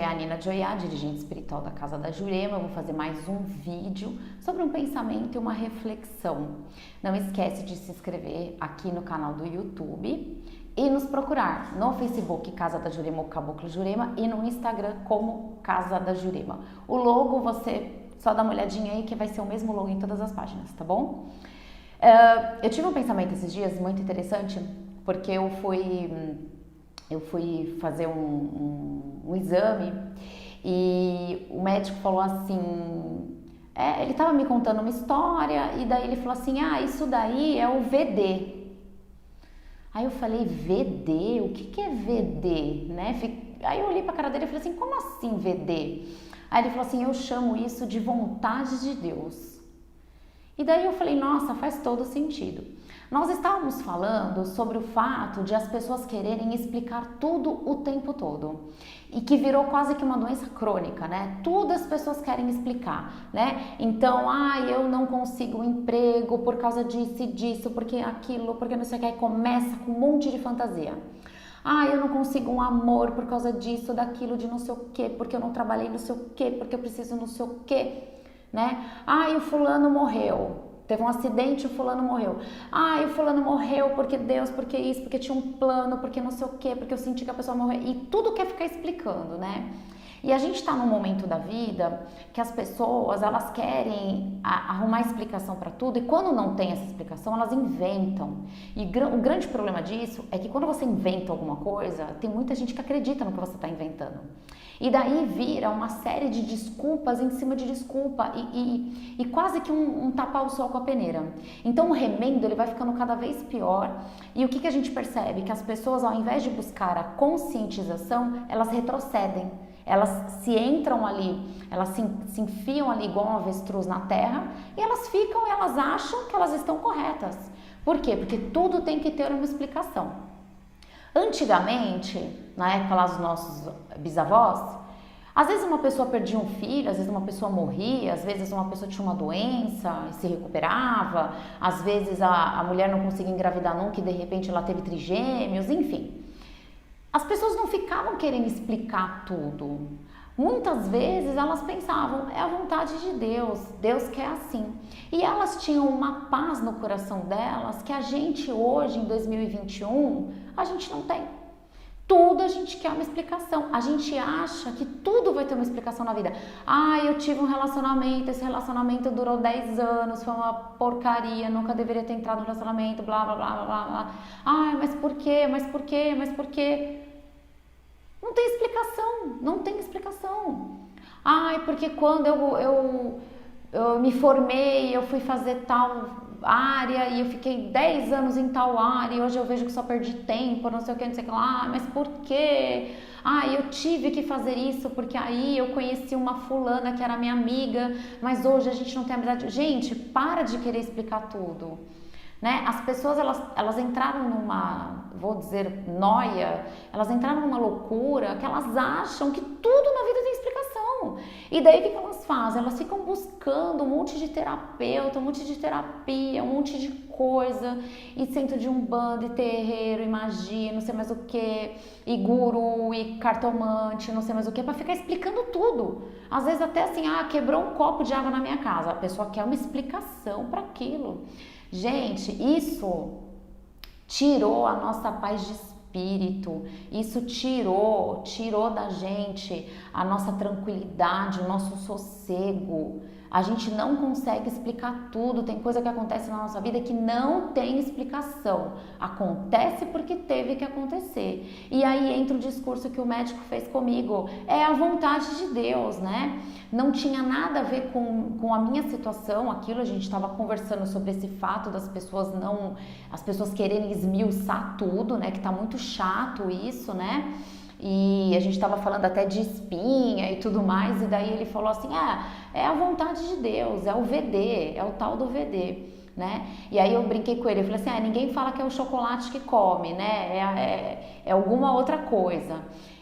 a Nina Joiá, dirigente espiritual da Casa da Jurema. Eu vou fazer mais um vídeo sobre um pensamento e uma reflexão. Não esquece de se inscrever aqui no canal do YouTube e nos procurar no Facebook Casa da Jurema ou Caboclo Jurema e no Instagram como Casa da Jurema. O logo você só dá uma olhadinha aí que vai ser o mesmo logo em todas as páginas, tá bom? Eu tive um pensamento esses dias muito interessante porque eu fui fazer um exame e o médico falou assim, ele estava me contando uma história e daí ele falou assim, isso daí é o VD. Aí eu falei, VD? O que é VD? Né? Aí eu olhei pra cara dele e falei assim, como assim VD? Aí ele falou assim, eu chamo isso de vontade de Deus. E daí eu falei, nossa, faz todo sentido. Nós estávamos falando sobre o fato de as pessoas quererem explicar tudo o tempo todo e que virou quase que uma doença crônica, né? Tudo as pessoas querem explicar, né? Então, eu não consigo um emprego por causa disso e disso, porque aquilo, porque não sei o que, aí começa com um monte de fantasia. Eu não consigo um amor por causa disso, daquilo, de não sei o que, porque eu não trabalhei não sei o que, porque eu preciso não sei o que, né? E o fulano morreu. Teve um acidente e o fulano morreu. E o fulano morreu porque Deus, porque isso, porque tinha um plano, porque não sei o quê, porque eu senti que a pessoa morreu. E tudo quer ficar explicando, né? E a gente tá num momento da vida que as pessoas, elas querem arrumar explicação para tudo e quando não tem essa explicação, elas inventam. E o grande problema disso é que quando você inventa alguma coisa, tem muita gente que acredita no que você está inventando. E daí vira uma série de desculpas em cima de desculpa e quase que um tapar o sol com a peneira. Então o remendo ele vai ficando cada vez pior e o que a gente percebe? Que as pessoas ao invés de buscar a conscientização, elas retrocedem. Elas se entram ali, elas se enfiam ali igual um avestruz na terra e elas acham que elas estão corretas. Por quê? Porque tudo tem que ter uma explicação. Antigamente, na época lá dos nossos bisavós, às vezes uma pessoa perdia um filho, às vezes uma pessoa morria, às vezes uma pessoa tinha uma doença e se recuperava, às vezes a mulher não conseguia engravidar nunca e de repente ela teve trigêmeos, enfim. As pessoas não ficavam querendo explicar tudo. Muitas vezes elas pensavam, é a vontade de Deus, Deus quer assim. E elas tinham uma paz no coração delas que a gente hoje, em 2021, a gente não tem. Tudo a gente quer uma explicação. A gente acha que tudo vai ter uma explicação na vida. Eu tive um relacionamento, esse relacionamento durou 10 anos, foi uma porcaria, nunca deveria ter entrado no relacionamento, blá, blá, blá, blá, blá. Mas por quê? Mas por quê? Mas por quê? Não tem explicação, não tem explicação. Porque quando eu me formei, eu fui fazer tal área e eu fiquei 10 anos em tal área e hoje eu vejo que só perdi tempo, não sei o que, não sei o que lá. Mas por quê? Eu tive que fazer isso porque aí eu conheci uma fulana que era minha amiga, mas hoje a gente não tem amizade. Gente, para de querer explicar tudo. Né? As pessoas elas entraram numa, vou dizer, noia, elas entraram numa loucura que elas acham que tudo na vida tem explicação. E daí o que elas fazem? Elas ficam buscando um monte de terapeuta, um monte de terapia, um monte de coisa, e centro de umbanda, e terreiro, e magia, não sei mais o que, e guru, e cartomante, não sei mais o que, para ficar explicando tudo. Às vezes até assim, quebrou um copo de água na minha casa, a pessoa quer uma explicação para aquilo. Gente, isso tirou a nossa paz de espírito, isso tirou da gente a nossa tranquilidade, o nosso sossego. A gente não consegue explicar tudo, tem coisa que acontece na nossa vida que não tem explicação. Acontece porque teve que acontecer. E aí entra o discurso que o médico fez comigo, é a vontade de Deus, né? Não tinha nada a ver com a minha situação, aquilo a gente estava conversando sobre esse fato das pessoas as pessoas quererem esmiuçar tudo, né? Que tá muito chato isso, né? E a gente estava falando até de espinha e tudo mais, e daí ele falou assim, é a vontade de Deus, é o VD, é o tal do VD, né? E aí eu brinquei com ele, eu falei assim, ninguém fala que é o chocolate que come, né? É alguma outra coisa.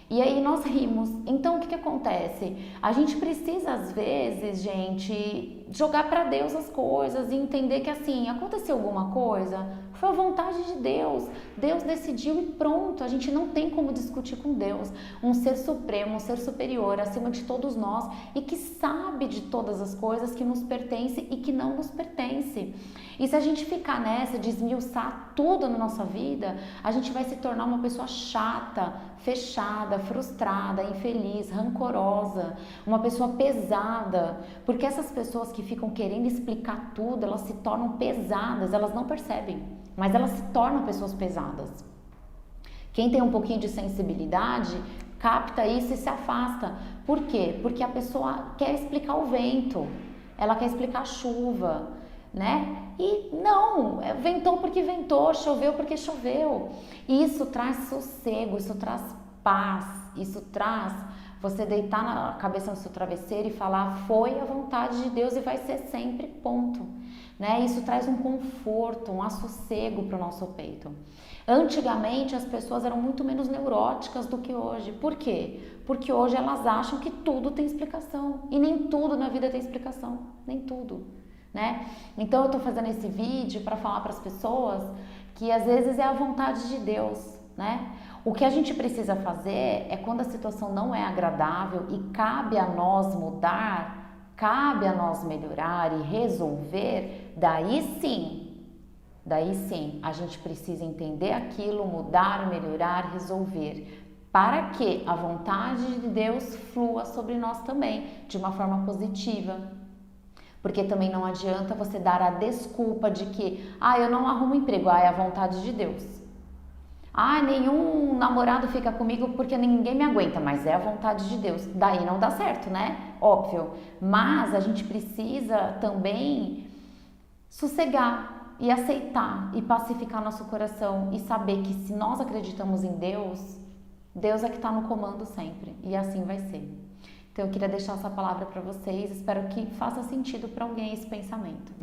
E aí nós rimos. Então o que acontece? A gente precisa às vezes, gente, jogar para Deus as coisas e entender que assim, aconteceu alguma coisa, foi Foi a vontade de Deus. Deus decidiu e pronto. A gente não tem como discutir com Deus. Um ser supremo, um ser superior, acima de todos nós e que sabe de todas as coisas que nos pertencem e que não nos pertencem. E se a gente ficar nessa de esmiuçar tudo na nossa vida, a gente vai se tornar uma pessoa chata, fechada, frustrada, infeliz, rancorosa, uma pessoa pesada, porque essas pessoas que ficam querendo explicar tudo, elas se tornam pesadas, elas não percebem, mas elas se tornam pessoas pesadas. Quem tem um pouquinho de sensibilidade, capta isso e se afasta. Por quê? Porque a pessoa quer explicar o vento, ela quer explicar a chuva, né? E não, ventou porque ventou, choveu porque choveu. E isso traz sossego, isso traz paz, isso traz você deitar na cabeça no seu travesseiro e falar, foi a vontade de Deus e vai ser sempre, ponto. Né? Isso traz um conforto, um assossego para o nosso peito. Antigamente as pessoas eram muito menos neuróticas do que hoje. Por quê? Porque hoje elas acham que tudo tem explicação. E nem tudo na vida tem explicação, nem tudo. Né? Então eu tô fazendo esse vídeo para falar para as pessoas que às vezes é a vontade de Deus, né? O que a gente precisa fazer é quando a situação não é agradável e cabe a nós mudar, cabe a nós melhorar e resolver, daí sim a gente precisa entender aquilo, mudar, melhorar, resolver, para que a vontade de Deus flua sobre nós também, de uma forma positiva. Porque também não adianta você dar a desculpa de que, eu não arrumo emprego, é a vontade de Deus. Nenhum namorado fica comigo porque ninguém me aguenta, mas é a vontade de Deus. Daí não dá certo, né? Óbvio. Mas a gente precisa também sossegar e aceitar e pacificar nosso coração e saber que se nós acreditamos em Deus, Deus é que está no comando sempre e assim vai ser. Então eu queria deixar essa palavra para vocês, espero que faça sentido para alguém esse pensamento.